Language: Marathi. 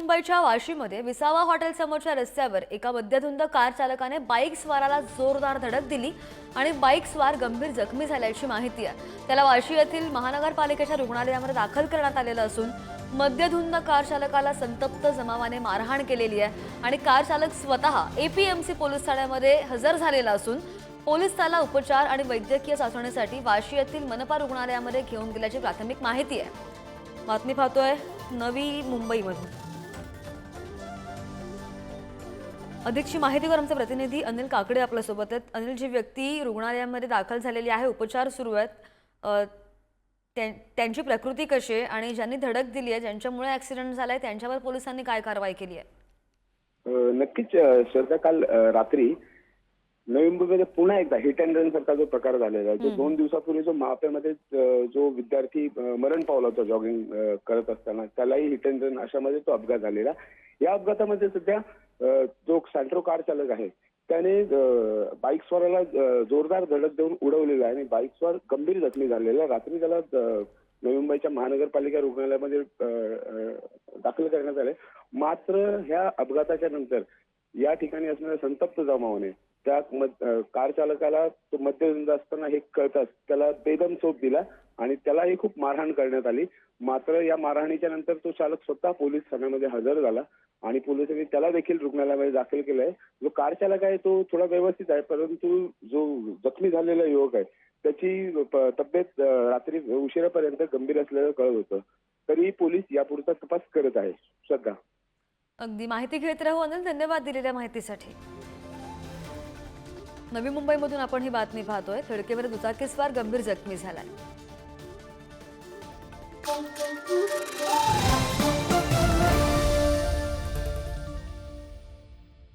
मुंबईच्या वाशीमध्ये विसावा हॉटेल समोरच्या रस्त्यावर एका मद्यधुंद कार चालकाने बाईक स्वाराला जोरदार धडक दिली आणि बाईक स्वार गंभीर जखमी झाल्याची माहिती आहे। त्याला वाशी येथील महानगरपालिकेच्या रुग्णालयामध्ये दाखल करण्यात आलेलं असून मद्यधुंद कार चालकाला संतप्त जमावाने मारहाण केलेली आहे आणि कार चालक स्वतः एपीएमसी पोलीस ठाण्यामध्ये हजर झालेला असून पोलीस त्याला उपचार आणि वैद्यकीय चाचणीसाठी वाशी येथील मनपा रुग्णालयामध्ये घेऊन गेल्याची प्राथमिक माहिती आहे। बातमी पाहतोय नवी मुंबईमधून। अधिकची माहितीवर आमचे प्रतिनिधी अनिल काकडे आपल्या सोबत आहेत। अनिल, जी व्यक्ती रुग्णालयामध्ये दाखल झालेली आहे, उपचार सुरू आहेत, त्यांची प्रकृती कशी आहे आणि ज्यांनी धडक दिली आहे, ज्यांच्यामुळे ऍक्सिडेंट झालाय, त्यांच्यावर पोलिसांनी काय कारवाई केली आहे? नक्कीच श्रद्धा, काल रात्री नवी मुंबईमध्ये पुन्हा एकदा हिट अँड रन सारखा जो प्रकार झालेला आहे, जो 2 दिवसापूर्वी जो महापेमध्ये जो विद्यार्थी मरण पावला होता जॉगिंग करत असताना, त्यालाही हिट अँड रन अशामध्ये तो अपघात झालेला। या अपघातामध्ये सध्या जो सँट्रो कार चालक आहे त्याने बाईक स्वाराला जोरदार धडक देऊन उडवलेला आहे आणि बाईक स्वार गंभीर जखमी झालेला। रात्री त्याला नवी मुंबईच्या महानगरपालिका रुग्णालयामध्ये दाखल करण्यात आले। मात्र ह्या अपघाताच्या नंतर या ठिकाणी असणाऱ्या संतप्त जमावाने त्या कार चालकाला तो मद्यधुंद असताना हे कळताच त्याला बेदम चोप दिला आणि त्यालाही खूप मारहाण करण्यात आली। मात्र या मारहाणीच्या नंतर तो चालक स्वतः पोलीस ठाण्यामध्ये हजर झाला आणि पोलिसांनी त्याला देखील रुग्णालयामध्ये दाखल केलंय। जो कार चालक आहे तो थोडा व्यवस्थित आहे, परंतु जो जखमी झालेला युवक आहे त्याची तब्येत रात्री उशिरापर्यंत गंभीर असल्याचं कळत होतं। तरी पोलीस यापुढचा तपास करत आहे। श्रद्धा, अगदी माहिती घेत राहू अनिल, धन्यवाद दिलेल्या माहितीसाठी। नवी मुंबईमधून आपण ही बातमी पाहतोय। खडकेवर दुचाकीस्वार गंभीर जखमी झालाय।